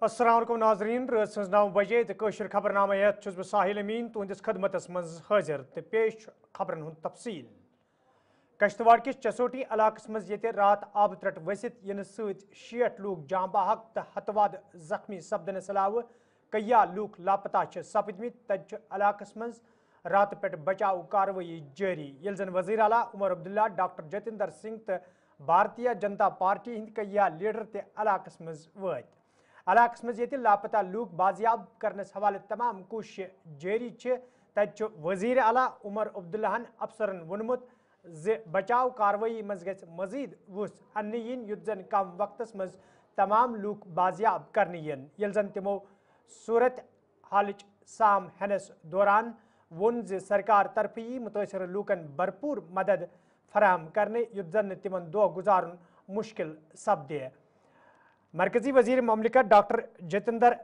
अस्सलाम वालेकुम नाजरीन रात 9 बजे तो कशर खबरनामा बह साहिल अमीन तुंदिस खदमतस मज हाजिर तो पेश खबरन हुंद तफसील। कश्तवाड़ किस चसोटी इलाकस मज ये रात आब त्रट वसित इन 60 लोग जाँ बहक तो हतवाद जख्मी सपदनस अलाव कया लूक लापता सपदमित तज इलाकस मज रात पे बचाव कार्रवाई जारी ये जन वजीर आला उमर अब्दुल्ला डॉक्टर जतिंदर सिंह तो भारतीय जनता पार्टी हिंद कया लीडर ते इलाकस मज वत इलाकस मज ये लापता लूक बाजियाब करनस हवाले तमाम कोशिश जारी तज वजीर आला उमर अब्दुल्लाहन अफसरन वोनमुत ज बचाव कार्रवाई मज गछ मजीद वुस अन्न यिन युत जन कम वक्तस मज तमाम लूक बाजियाब करने यन यल जन तिमो सूरत हालच साम हनस दौरान वोन ज सरकार तरफ यी मुतासर लूकन भरपूर मदद फराहम करने युत जन तिमन दो गुजारन मुश्किल सपदे। मरकजी वजीर ममलिकत डॉक्टर जतिंदर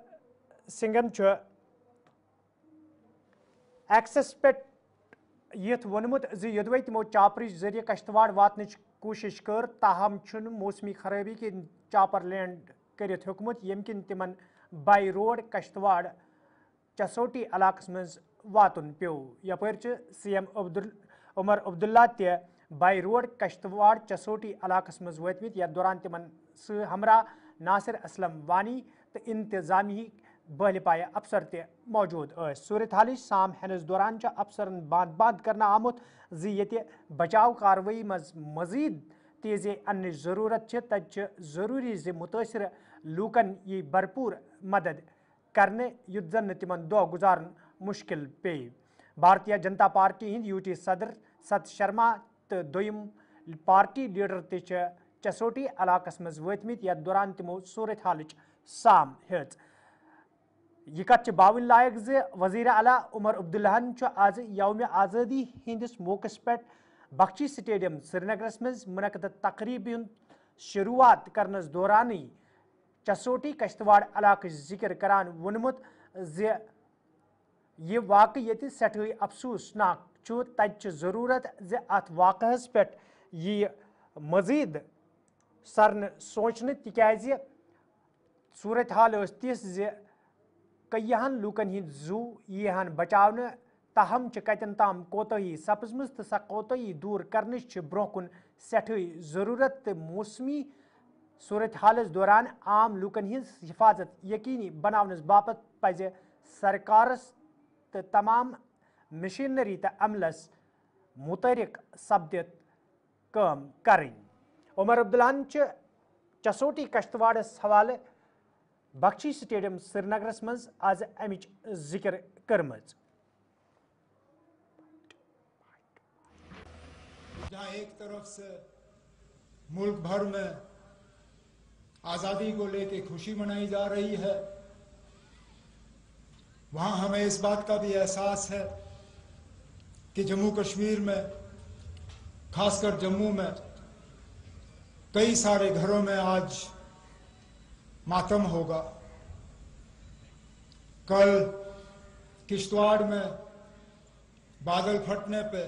सिंगन एक्सेस पे यथ वोनमुत ज तिमो चापर जरिए कश्तवाड़ वातन कोशिश कर ताहम मौसमी खराबी कि चापर लैंड कर होकमुत यम किन तिमन बाई रोड कश्तवाड़ चसोटी इलाकस मज वातुन प्यो यपर सीएम उमर अब्दुल्ला ते बाई रोड कश्तवाड़ चसोटी इलाकस मज वतमित यथ दौरान तिमन हमरा नासिर असलम वानी तो इंतजामी बहल पाए अफसर ते मौजूद सूरत हाल साम हनस दौरान अफसरन बांध बांध करना आमुत ये बचाव कार्रवाई मज मजीद तेज़ी अन्न ज़रूरत तज ज़रूरी ज मुतासर लूकन ये भरपूर मदद करने युत जन तिमन दो गुजारन मुश्किल पे। भारतीय जनता पार्टी हिंद यूटी सदर सत शर्मा तो दोयम पार्टी लीडर ते चसोटी इलाकस मज वतमित यथ दौरान तिमो सूरत हालच साम हेच यह कत बावन लायक ज वजीर आला उमर अब्दुल्लाहन आज यौम आज़ादी हिंदिस मौकस पे बख्शी स्टेडियम श्रीनगरस मज मुनक़द तकरीब शुरुआत करनस दौरान चसोटी कश्तवाड़ इलाक जिक्र करान वोनमुत ज यह वाक़ ये सठे अफसोसनाक तज ज़रूरत ज अत वाक़स पे यह मजीद सरन सोचने तिकाज सूरत हाल तिस ज कयहन लूकन हिंद जू यहन बचावन तहम कतन ताम कोताही सपजम तो सह कोताही दूर करने ब्रोह कुन सठे ज़रूरत तो मौसमी सूरत हालस दौरान आम लूकन हिंद हिफाजत यकीनी बनावनस बापत पज सरकारस तो तमाम मशीनरी तो अमलस मुतहरिक सपदित काम करें। उमर अब्दुल्लाहन चसोटी कश्तवाड़स हवाले बख्शी स्टेडियम श्रीनगरस मज आज अमिच जिक्र करमज। जहाँ एक तरफ से मुल्क भर में आज़ादी को लेकर खुशी मनाई जा रही है, वहाँ हमें इस बात का भी एहसास है कि जम्मू कश्मीर में, खासकर जम्मू में कई सारे घरों में आज मातम होगा। कल किश्तवाड़ में बादल फटने पे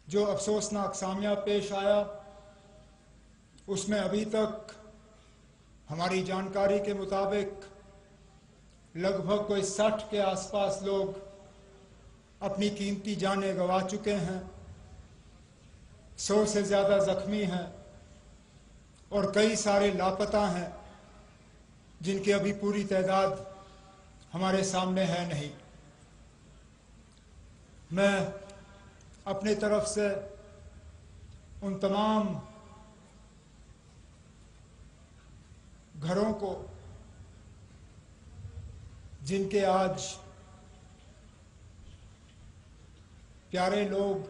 जो अफसोसनाक सामिया पेश आया, उसमें अभी तक हमारी जानकारी के मुताबिक लगभग कोई 60 के आसपास लोग अपनी कीमती जानें गंवा चुके हैं, 100 से ज़्यादा जख्मी हैं और कई सारे लापता हैं जिनकी अभी पूरी तादाद हमारे सामने है नहीं। मैं अपने तरफ से उन तमाम घरों को जिनके आज प्यारे लोग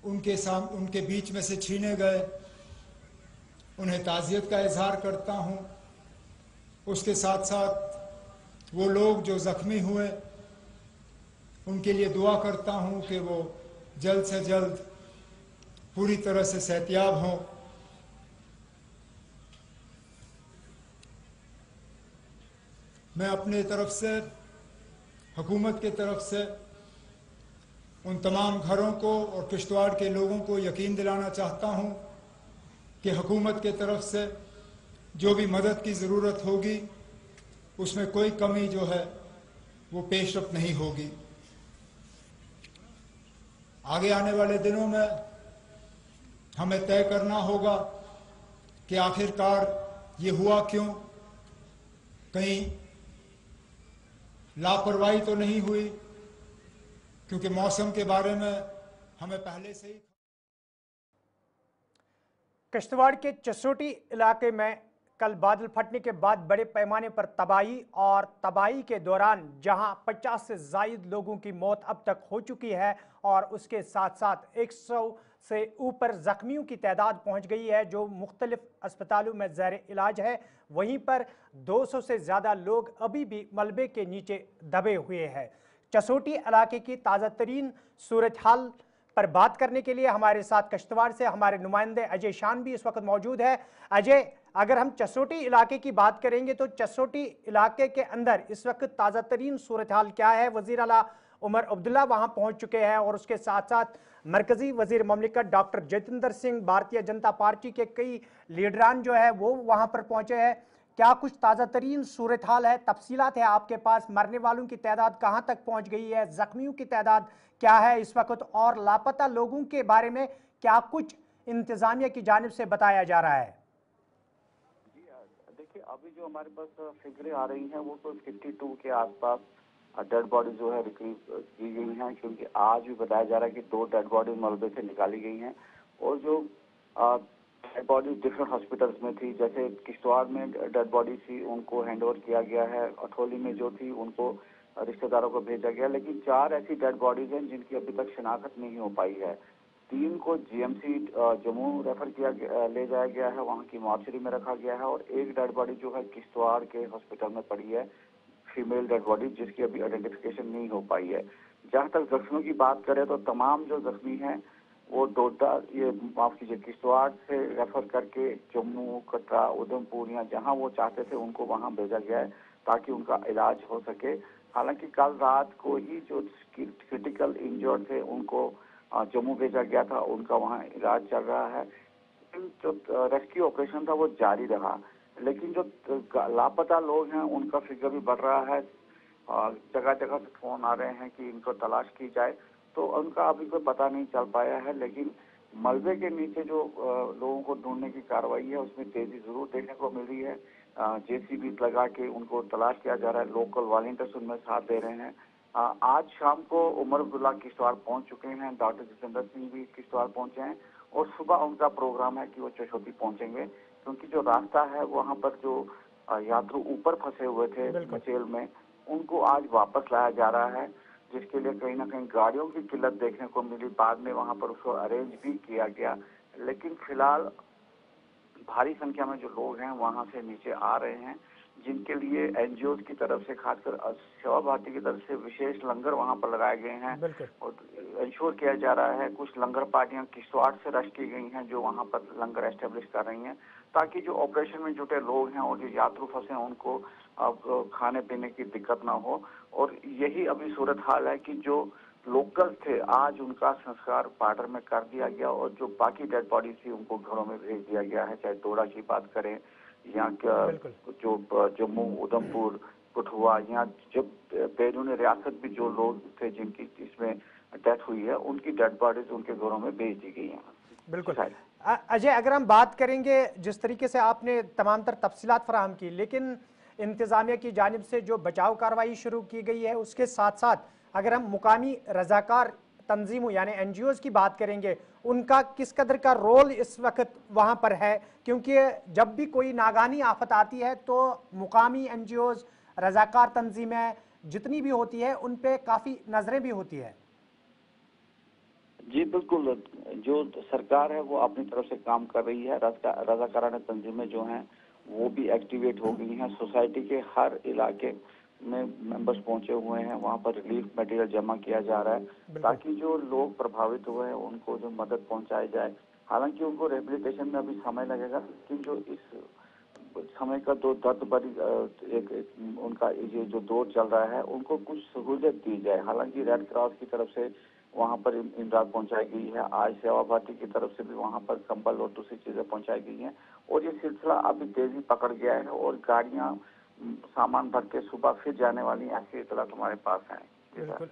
उनके बीच में से छीने गए, उन्हें ताज़ियत का इजहार करता हूँ। उसके साथ साथ वो लोग जो ज़ख्मी हुए उनके लिए दुआ करता हूँ कि वो जल्द से जल्द पूरी तरह से सेहतियाब हों। मैं अपने तरफ से, हुकूमत के तरफ से उन तमाम घरों को और किश्तवाड़ के लोगों को यकीन दिलाना चाहता हूँ कि हुकूमत के तरफ से जो भी मदद की ज़रूरत होगी उसमें कोई कमी जो है वो पेशरफ नहीं होगी। आगे आने वाले दिनों में हमें तय करना होगा कि आखिरकार ये हुआ क्यों, कहीं लापरवाही तो नहीं हुई, क्योंकि मौसम के बारे में हमें पहले से ही। किश्तवाड़ के चसोटी इलाके में कल बादल फटने के बाद बड़े पैमाने पर तबाही के दौरान जहां 50 से ज़ायद लोगों की मौत अब तक हो चुकी है और उसके साथ साथ 100 से ऊपर जख्मियों की तादाद पहुंच गई है जो मुख्तलिफ अस्पतालों में ज़ैर इलाज है, वहीं पर 200 से ज़्यादा लोग अभी भी मलबे के नीचे दबे हुए हैं। चसोटी इलाके की ताज़ा तरीन सूरत हाल पर बात करने के लिए हमारे साथ किश्तवाड़ से हमारे नुमाइंदे अजय शान भी इस वक्त मौजूद है। अजय, अगर हम चसोटी इलाके की बात करेंगे तो चसोटी इलाके के अंदर इस वक्त ताज़ा तरीन सूरत हाल क्या है? वज़ीर आला उमर अब्दुल्ला वहां पहुंच चुके हैं और उसके साथ साथ मरकजी वजीर ममलिकत डॉक्टर जितेंद्र सिंह, भारतीय जनता पार्टी के कई लीडरान जो है वो वहां पर पहुंचे हैं। क्या कुछ ताज़ा तरीन सूरत हाल है, तफसीलात है आपके पास? मरने वालों की तादाद कहां तक पहुंच गई है, जख्मियों की तादाद क्या है इस वक्त, और लापता लोगों के बारे में क्या कुछ इंतजामिया की जानिब से बताया जा रहा है? देखिए, अभी जो हमारे पास फिगरें आ रही हैं वो तो 52 के आसपास डेड बॉडी जो है रिकॉर्ड की गई हैं, क्योंकि आज भी बताया जा रहा है कि 2 डेड बॉडी मलबे से निकाली गई हैं और जो डेड बॉडी डिफरेंट हॉस्पिटल्स में थी, जैसे किश्तवाड़ में डेड बॉडी थी उनको हैंड ओवर किया गया है, अठोली में जो थी उनको रिश्तेदारों को भेजा गया, लेकिन 4 ऐसी डेड बॉडीज हैं जिनकी अभी तक शिनाख्त नहीं हो पाई है। 3 को जीएमसी जम्मू रेफर किया ले जाया गया है, वहाँ की मॉर्चरी में रखा गया है, और एक डेड बॉडी जो है किश्तवाड़ के हॉस्पिटल में पड़ी है, फीमेल डेड बॉडी, जिसकी अभी आइडेंटिफिकेशन नहीं हो पाई है। जहाँ तक जख्मियों की बात करें तो तमाम जो जख्मी हैं वो किश्तवाड़ से रेफर करके जम्मू, कटरा, उधमपुर या जहाँ वो चाहते थे उनको वहाँ भेजा गया है ताकि उनका इलाज हो सके। हालांकि कल रात को ही जो क्रिटिकल इंजर्ड थे उनको जम्मू भेजा गया था, उनका वहाँ इलाज चल रहा है। जो रेस्क्यू ऑपरेशन था वो जारी रहा, लेकिन जो लापता लोग हैं उनका फिगर भी बढ़ रहा है। जगह जगह से फोन आ रहे हैं कि इनको तलाश की जाए, तो उनका अभी कोई पता नहीं चल पाया है, लेकिन मलबे के नीचे जो लोगों को ढूंढने की कार्रवाई है उसमें तेजी जरूर देखने को मिल रही है। जेसीबी लगा के उनको तलाश किया जा रहा है, लोकल वॉलंटियर्स उनमें साथ दे रहे हैं। आज शाम को उमर अब्दुल्ला किश्तवाड़ पहुंच चुके हैं, डॉक्टर जितेंद्र सिंह भी किश्तवाड़ पहुंचे हैं और सुबह उनका प्रोग्राम है कि वो चशोटी पहुंचेंगे, क्योंकि जो रास्ता है वहाँ पर जो यात्रु ऊपर फंसे हुए थे मचेल में, उनको आज वापस लाया जा रहा है, जिसके लिए कहीं ना कहीं गाड़ियों की किल्लत देखने को मिली। बाद में वहाँ पर उसको अरेंज भी किया गया, लेकिन फिलहाल भारी संख्या में जो लोग हैं वहाँ से नीचे आ रहे हैं, जिनके लिए एनजीओ की तरफ से, खासकर सेवा भारती की तरफ से विशेष लंगर वहाँ पर लगाए गए हैं और इंश्योर किया जा रहा है। कुछ लंगर पार्टियां किश्तवाड़ से रश की गई हैं जो वहाँ पर लंगर एस्टेब्लिश कर रही हैं, ताकि जो ऑपरेशन में जुटे लोग हैं और जो यात्रु फंसे हैं उनको अब खाने पीने की दिक्कत ना हो। और यही अभी सूरत हाल है कि जो लोकल थे आज उनका संस्कार पाटर में कर दिया गया और जो बाकी डेड बॉडी थी उनको घरों में भेज दिया गया है। चाहे दोड़ा की बात करें या जो जम्मू, उधमपुर, कठुआ, यहाँ जब बैरून रियासत भी जो लोग थे जिनकी इसमें डेथ हुई है उनकी डेड बॉडीज उनके घरों में भेज दी गई हैं। बिल्कुल अजय, अगर हम बात करेंगे जिस तरीके से आपने तमाम तर तफसीलात फराहम की, लेकिन इंतजामिया की जानिब से जो बचाव कार्रवाई शुरू की गई है उसके साथ साथ अगर हम मुकामी रजाकार तंजीमों यानी एनजीओज की बात करेंगे, उनका किस कदर का रोल इस वक्त वहाँ पर है? क्योंकि जब भी कोई नागानी आफत आती है तो मुकामी एनजीओज, रजाकार तंजीमें जितनी भी होती है उन पे काफ़ी नज़रें भी होती है। जी बिल्कुल, जो सरकार है वो अपनी तरफ से काम कर रही है। रजाकाराना तंजीमें जो हैं वो भी एक्टिवेट हो गई हैं। सोसाइटी के हर इलाके में मेंबर्स पहुंचे हुए हैं, वहां पर रिलीफ मटेरियल जमा किया जा रहा है ताकि जो लोग प्रभावित हुए हैं उनको जो मदद पहुंचाई जाए। हालांकि उनको रिहेबिलिटेशन में अभी समय लगेगा, लेकिन जो इस समय का दो दर्द भरी उनका ये जो दौर चल रहा है उनको कुछ सहूलियत दी जाए। हालांकि रेड क्रॉस की तरफ से वहाँ पर इमदाद पहुँचाई गई है। आज सेवा भारती की तरफ से भी वहाँ पर कंबल और दूसरी चीज़ें पहुँचाई गई हैं और ये सिलसिला अभी तेज़ी पकड़ गया है और गाड़ियाँ सामान भर के सुबह फिर जाने वाली, ऐसी इतला हमारे पास है। बिल्कुल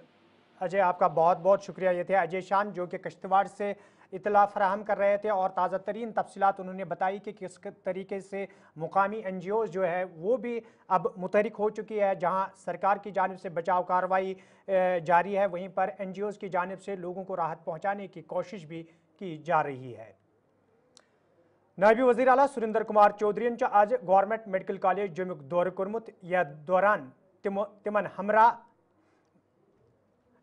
अजय, आपका बहुत बहुत शुक्रिया। ये थे अजय शान जो कि किश्तवाड़ से इतला फराहम कर रहे थे और ताज़ा तरीन तफसीलात उन्होंने बताई कि किस तरीके से मुकामी NGOs जो है वो भी अब मुतहरिक हो चुकी है। जहां सरकार की जानिब से बचाव कार्रवाई जारी है, वहीं पर NGOs की जानिब से लोगों को राहत पहुंचाने की कोशिश भी की जा रही है। नायब वज़ीर आला सुरिंदर कुमार चौधरी आज गवर्नमेंट मेडिकल कॉलेज जमुक दौर कोर्मुत। यह दौरान तिमन हमरा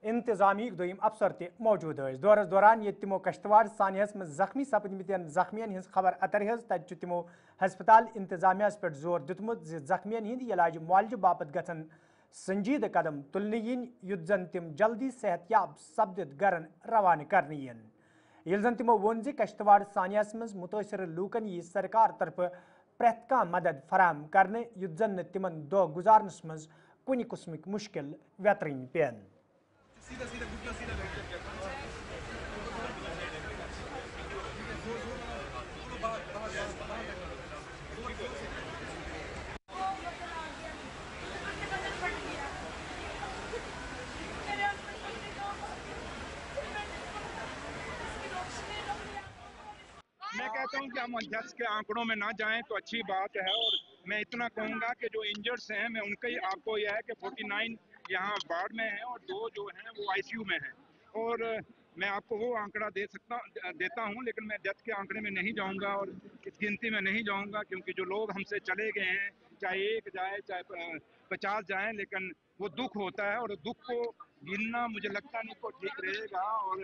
इंतजामी दोयम अफसर ते मौजूद है। दौरस दौरान ये तिमो कश्तवाड़ सानियस में जख्मी सपदमितन जख्मियन हिंस खबर अतर तत तिमो हस्पताल इंतजामियास पे जोर दितमुत जख्मियन हिंद इलाज मुआलज बापत गठन संजीद कदम तुलने युद्ध जन तिम जल्दी सेहतयाब सपदित गरन रवान करने ये जन तिमो वोन कश्तवाड़ सानियस में मुतासर लूकन यह सरकार तरफ प्रेत का मदद फराम करने युद्ध जन तिमन दो गुजारनस मज कुन किस्मिक मुश्किल वेतरीन पेन। मैं कहता हूं कि हम अध्यक्ष के आंकड़ों में ना जाएं तो अच्छी बात है और मैं इतना कहूंगा कि जो इंजर्ड्स हैं मैं उनका ही आपको यह है कि 49 यहाँ वार्ड में हैं और 2 जो हैं वो ICU में हैं और मैं आपको वो आंकड़ा देता हूं, लेकिन मैं डेथ के आंकड़े में नहीं जाऊंगा और इस गिनती में नहीं जाऊंगा क्योंकि जो लोग हमसे चले गए हैं, चाहे 1 जाए चाहे 50 जाएं, लेकिन वो दुख होता है और दुख को गिनना मुझे लगता नहीं को ठीक रहेगा और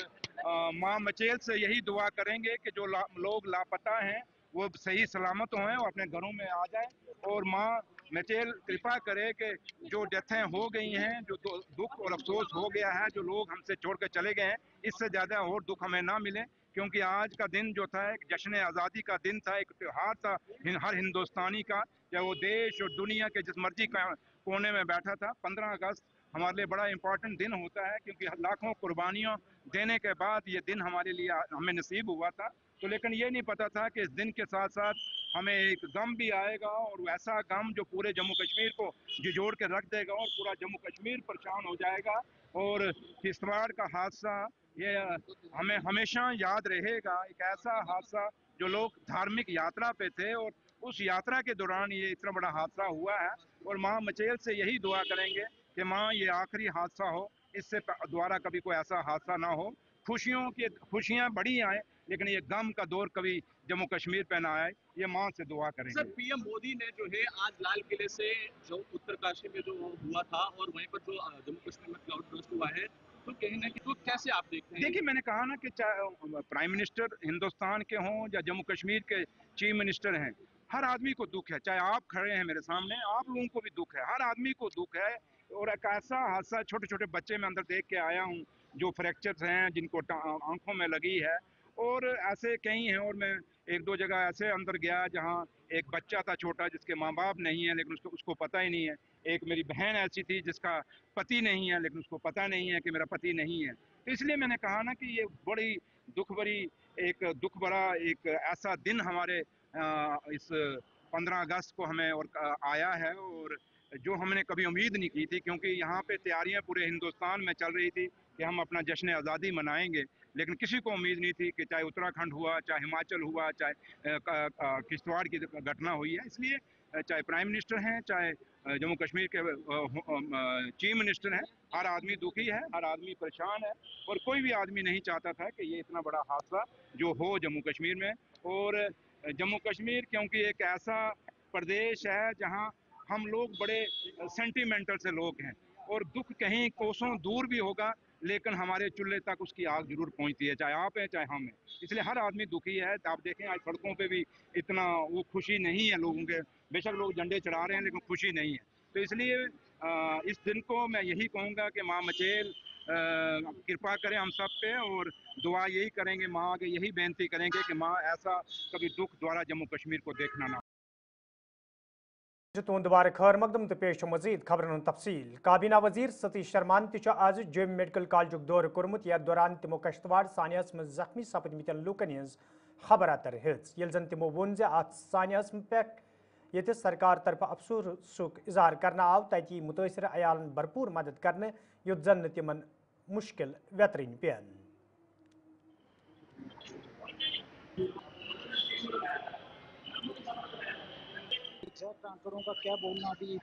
माँ मचेल से यही दुआ करेंगे कि जो लोग लापता हैं वो सही सलामत हों और अपने घरों में आ जाएं और माँ मचेल कृपा करे कि जो डेथें हो गई हैं, जो दुख और अफसोस हो गया है, जो लोग हमसे छोड़ कर चले गए हैं, इससे ज़्यादा और दुख हमें ना मिले क्योंकि आज का दिन जो था एक जश्न आज़ादी का दिन था, एक त्योहार था हर हिंदुस्तानी का, चाहे वो देश और दुनिया के जिस मर्जी का कोने में बैठा था। 15 अगस्त हमारे लिए बड़ा इंपॉर्टेंट दिन होता है क्योंकि लाखों कुर्बानियों देने के बाद ये दिन हमारे लिए हमें नसीब हुआ था। तो लेकिन ये नहीं पता था कि इस दिन के साथ साथ हमें एक गम भी आएगा और वैसा गम जो पूरे जम्मू कश्मीर को झिझोड़ के रख देगा और पूरा जम्मू कश्मीर परेशान हो जाएगा और किश्तवाड़ का हादसा ये हमें हमेशा याद रहेगा। एक ऐसा हादसा जो लोग धार्मिक यात्रा पे थे और उस यात्रा के दौरान ये इतना बड़ा हादसा हुआ है और माँ मचेल से यही दुआ करेंगे कि माँ ये आखिरी हादसा हो, इससे दोबारा कभी कोई ऐसा हादसा ना हो। खुशियाँ बड़ी आए लेकिन ये गम का दौर कभी जम्मू कश्मीर पे ना आए, ये माँ से दुआ करेंगे। सर, PM मोदी ने जो है आज लाल किले से जो उत्तरकाशी में जो हुआ था और वहीं पर जो जम्मू कश्मीर में क्लाउड बर्स्ट हुआ है, तो कहीं ना कहीं तो कैसे आप देखते हैं? देखिए, मैंने कहा ना कि चाहे प्राइम मिनिस्टर हिंदुस्तान के हों या जम्मू कश्मीर के चीफ मिनिस्टर हैं, हर आदमी को दुख है। चाहे आप खड़े हैं मेरे सामने, आप लोगों को भी दुख है, हर आदमी को दुख है और एक ऐसा हादसा छोटे छोटे बच्चे मैं अंदर देख के आया हूँ जो फ्रैक्चर्स हैं, जिनको आंखों में लगी है और ऐसे कई हैं और मैं 1-2 जगह ऐसे अंदर गया जहाँ एक बच्चा था छोटा जिसके माँ बाप नहीं है लेकिन उसको पता ही नहीं है। एक मेरी बहन ऐसी थी जिसका पति नहीं है लेकिन उसको पता नहीं है कि मेरा पति नहीं है। तो इसलिए मैंने कहा ना कि ये बड़ी दुख भरा एक ऐसा दिन हमारे इस 15 अगस्त को हमें और आया है और जो हमने कभी उम्मीद नहीं की थी क्योंकि यहाँ पे तैयारियां पूरे हिंदुस्तान में चल रही थी कि हम अपना जश्न आज़ादी मनाएंगे, लेकिन किसी को उम्मीद नहीं थी कि चाहे उत्तराखंड हुआ, चाहे हिमाचल हुआ, चाहे किश्तवाड़ की घटना हुई है। इसलिए चाहे प्राइम मिनिस्टर हैं, चाहे जम्मू कश्मीर के चीफ मिनिस्टर हैं, हर आदमी दुखी है, हर आदमी परेशान है और कोई भी आदमी नहीं चाहता था कि ये इतना बड़ा हादसा जो हो जम्मू कश्मीर में। और जम्मू कश्मीर क्योंकि एक ऐसा प्रदेश है जहाँ हम लोग बड़े सेंटिमेंटल से लोग हैं और दुख कहीं कोसों दूर भी होगा लेकिन हमारे चूल्हे तक उसकी आग जरूर पहुंचती है, चाहे आप हैं चाहे हम हैं। इसलिए हर आदमी दुखी है। आप देखें आज सड़कों पे भी इतना वो खुशी नहीं है लोगों के, बेशक लोग झंडे चढ़ा रहे हैं लेकिन खुशी नहीं है। तो इसलिए इस दिन को मैं यही कहूँगा कि माँ मचेल कृपा करें हम सब पे और दुआ यही करेंगे, माँ आगे यही बेनती करेंगे कि माँ ऐसा कभी दुख द्वारा जम्मू कश्मीर को देखना ना। تہد دوبارہ خیر مقدم تو پیش مزید خبرن تفصیل کابینہ وزیر ستیش شرمان آز جم میڈیکل کالجک دورہ کورمت یتھ دوران تمو کشتواڑ سانحس من زخمی سپدمتن لوکن ہز خبر اتر ہز یل زن تمو ون ات سانحس پہ یت سرکار طرف افسوسک اظہار کرنا آو تتی متاثرہ عیالن بھرپور مدد کرنے یت زن تمن مشکل ویترین پین ایگزیکٹ آنکڑوں کا کیا بولنا ابھی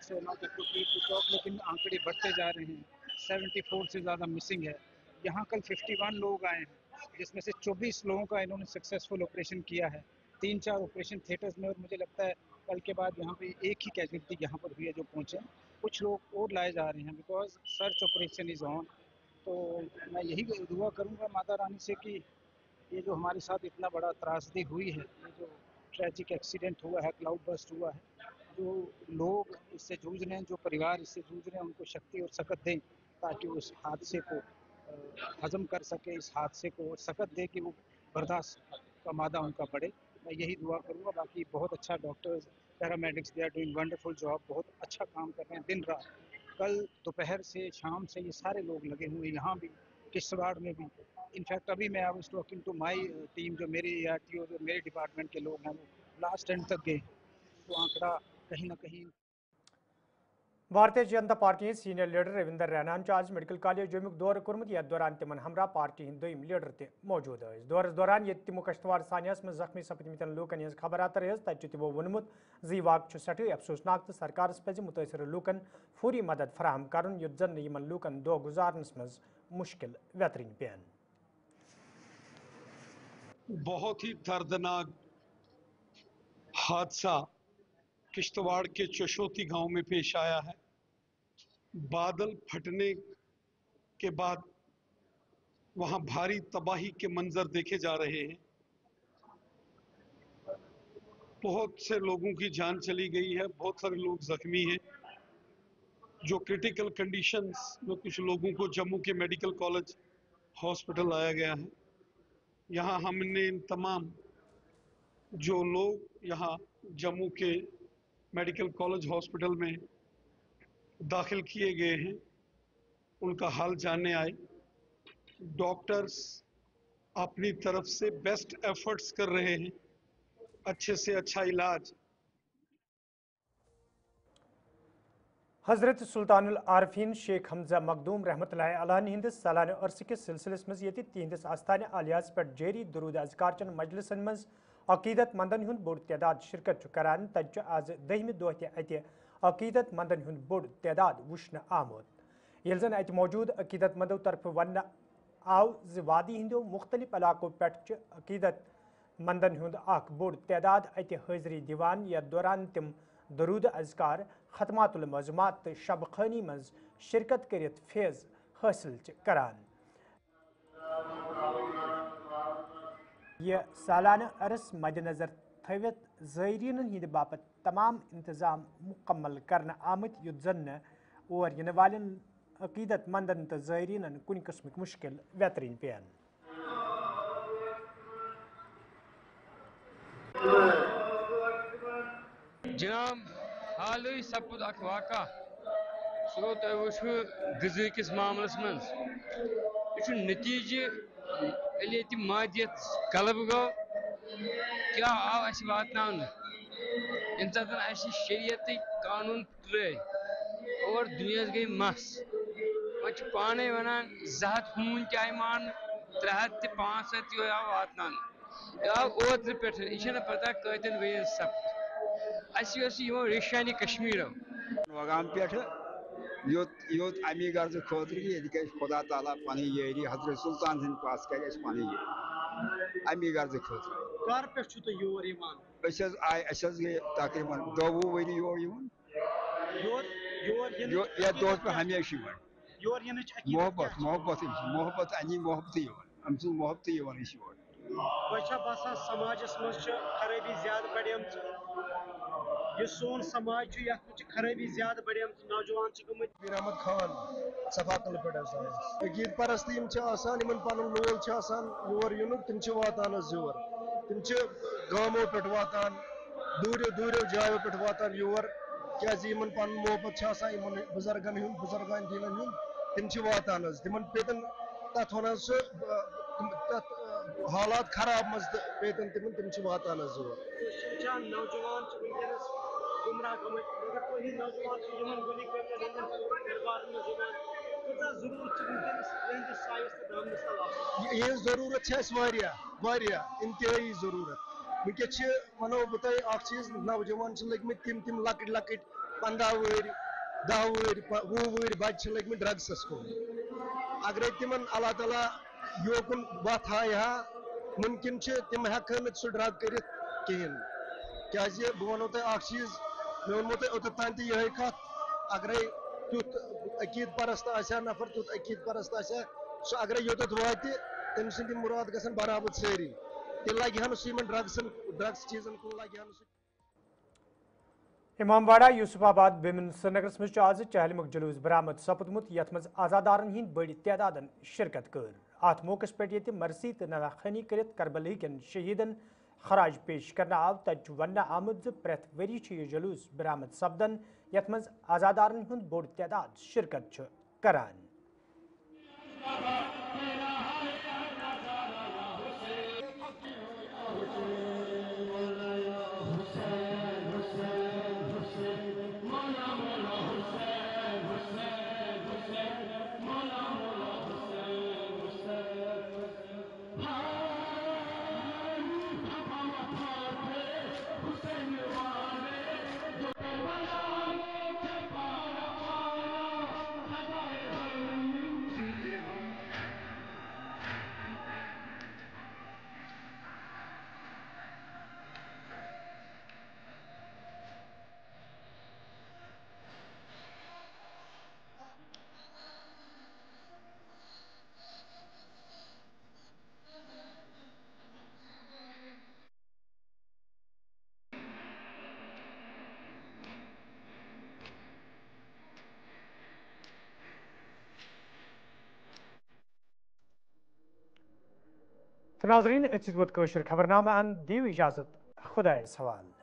لیکن آنکڑے بڑھتے جا رہے ہیں. 74 سے زیادہ مسنگ ہے. یہاں کل 51 لوگ آئے ہیں جس میں سے 24 لوگوں کا انہوں نے سکسیسفل آپریشن کیا ہے 3-4 آپریشن تھیٹرز میں, اور مجھے لگتا ہے کل کے بعد یہاں پہ ایک ہی کیجویلٹی یہاں پر ہوئی ہے جو پہنچے. کچھ لوگ اور لائے جا رہے ہیں بیکاز سرچ آپریشن از آن. تو میں یہی دعا کروں گا ماتا رانی سے کہ یہ جو ہمارے ساتھ اتنا بڑا تراژدی ہوئی ہے, یہ جو ٹریجک ایکسیڈنٹ ہوا ہے, کلاؤڈ برسٹ ہوا ہے, جو لوگ اس سے جوجھ رہے ہیں, جو پریوار اس سے جوجھ رہے ہیں, ان کو شکتی اور سکت دیں تاکہ اس حادثے کو ہضم کر سکے, اس حادثے کو سکت دے کہ وہ برداشت کا مادہ ان کا بڑھے. میں یہی دعا کروں گا. باقی بہت اچھا doctors, paramedics, they are doing wonderful job, بہت اچھا کام کر رہے ہیں دن رات. کل دوپہر سے شام سے یہ سارے لوگ لگے ہوئے ہیں, یہاں بھی کشتواڑ میں بھی. انفیکٹ ابھی میں was talking to my team, جو میری ARTO جو میرے ڈپارٹمنٹ کے لوگ ہیں وہ لاسٹ اینڈ تک گئے. تو آنکڑا کہیں نہ کہیں. Bharatiya Janata party senior leader Ravinder Raina آز میڈیکل کالج جمک دورہ کورمت یتھ دوران تمن ہمراہ پارٹی ہند دویم لیڈر تہ موجود ٲسۍ. دورس دوران یت تمو کشتواڑ سانحس من زخمی سپدمتن لوکن ہز خبر اتر ہز تتہ تمو وونمت زِ یہ واقعہ سٹھے افسوسناک تو سرکارس پزِ متاثرہ لوکن فوری مدد فراہم کرن یت زن یمن لوکن دۄہ گزارنس مز مشکل ویترین پین. بہت ہی دردناک حادثہ کشتواڑ کے چشوتی گاؤں میں پیش آیا ہے. بادل پھٹنے کے بعد وہاں بھاری تباہی کے منظر دیکھے جا رہے ہیں. بہت سے لوگوں کی جان چلی گئی ہے, بہت سارے لوگ زخمی ہیں. جو کرٹیکل کنڈیشنز میں کچھ لوگوں کو جموں کے میڈیکل کالج ہاسپٹل لایا گیا ہے. یہاں ہم نے ان تمام جو لوگ یہاں جموں کے میڈیکل کالج ہاسپٹل میں داخل کیے گئے ہیں ان کا حال جاننے آئے. ڈاکٹرز اپنی طرف سے بیسٹ ایفرٹس کر رہے ہیں, اچھے سے اچھا علاج. حضرت سلطان العارفین شیخ حمزہ مخدوم رحمۃ اللہ علیہ ہندس سالانہ عرصہ کس سلسلس مز یہ تہندس آستانہ عالیہس پہ جاری درود اذکار چن مجلسن مز عقیدت مندن ہند بوڑ تعداد شرکت کران. تجہ آز 10مہ دہ تہ اتہ عقیدت مندن ہند بوڑ تعداد وچھنہ آمت. یل زن اتہ موجود عقیدت مندو طرف ون آو ز وادی ہندو مختلف علاقوں پہ عقیدت مندن ہند اخ بوڑ تعداد اتہ حاضری دیوان, یتھ دوران تم درود اذکار, ختمات المعظومات تو شب خانی مز شرکت کرت فیض حاصل کران. یہ سالانہ عرس مد نظر تھوت زائرین ہند باپت تمام انتظام مکمل کرنا آمت یت زن اور ین والن عقیدت مندن تو زائرین کن قسمک مشکل ویترین پین. جناب حال سپد اخ واقعہ سہ گو تہ وچھو غذا کس معاملس من یہ نتیجہ یل مادیت غلب گو کیا آو اس واتن یم سات اس شریعت قانون ترے اور دنیا گئی مس وہ پانے ونان 200 ہون تہ آئی مان 300 تہ 500 تہ آو واتن. یہ آو اوتر پہ یہ پتہ کتن ورین سپد. اہم ریشانی کشمیرو وگام پہ یوت امی غرض خاطر کہ خدا تعالیٰ پن یری حضرت سلطان سند پاس کر پن یری امی غرض خاطر. کر پہ یور گئی تقریباً 20 ؤری یور دور پہ ہمیشہ محبت محبت محبت امی محبت ام سن محبت یور. باسان سماجس مز خرابی زیادہ بڑھم یہ سون سماج یت خرابی زیادہ بڑھم نوجوان گمت. پیر احمد خان صفاقل پہ عقید پرستی ان پن لول یور ین تم واتان یور تم گامو پہ واتان دوریو دوریو جایو پہ واتان یور کیازِ یمن پن محبت چھ آسان یمن بزرگن ہُنٛد بزرگان دیٖنن ہُنٛد تِم چھِ واتان حظ تِمن پیتن تتھ ونان سُہ تتھ حالات خراب منٛز تہٕ پیتن تِم چھِ واتان حظ یور نوجوان چھِ وٕنکیٚنس گمراہ گٔمٕتۍ مگر تُہی نوجوان چھِ یِمن گلی کرکٹ یِمن دربارن منٛز یِوان کۭژاہ ضروٗرت چھِ وٕنکیٚنس یِہنٛدِس سایس تہٕ دامنس تل آسان یِہنٛز ضروٗرت چھِ اَسہِ واریاہ انتہٲیی ضروٗرت وٕنکیٚس چھِ ونو بہٕ تۄہہِ اکھ چیٖز نوجوان چھِ لٔگمٕتۍ تِم لۄکٕٹۍ لۄکٕٹۍ 15 وٕہٕرۍ 10 وٕہٕرۍ 20 وٕہٕرۍ بچہِ چھِ لٔگمٕتۍ ڈرگسس کُن اگرے تِمن اللہ تعالیٰ یوکُن وتھ ہایہِ ہا مُمکِن چھِ تِم ہٮ۪کہٕ نہٕ سُہ ڈرگ کٔرِتھ کِہیٖنۍ کیازِ بہٕ ونو تۄہہِ اکھ چیٖز مےٚ ووٚنمو تۄہہِ اوٚتتھ تام تہِ یِہے کتھ اگرے تیُتھ عقیٖد پرست آسہِ ہا نفر تیُتھ عقیٖد پرست آسہِ ہا سُہ اگرے یوٚتتھ واتہِ تٔمۍ سٕنٛدۍ مُراد گژھن برابر سٲری تیٚلہِ لگہِ ہا نہٕ سُہ یِمن ڈرگس چیٖزن کُن لگہِ ہا نہٕ سُہ امام باڑہ یوسف آباد بیمن سرینگرس مز آز چہلمک جلوس برآمد سپدمت یت مز آزادارن ہند بڑ تعداد شرکت کر ات موقع پہ یہ مرثی تو نواخانی کرت کربلہ کن شہیدن خراج پیش کرنا آو تت ون آمت پریت وری یہ جلوس برآمد سپدان یت مز آزادارن ہند بوڑ تعداد شرکت کران ناظرین اتھ خبرنامہ ان دیو اجازت خدا حوال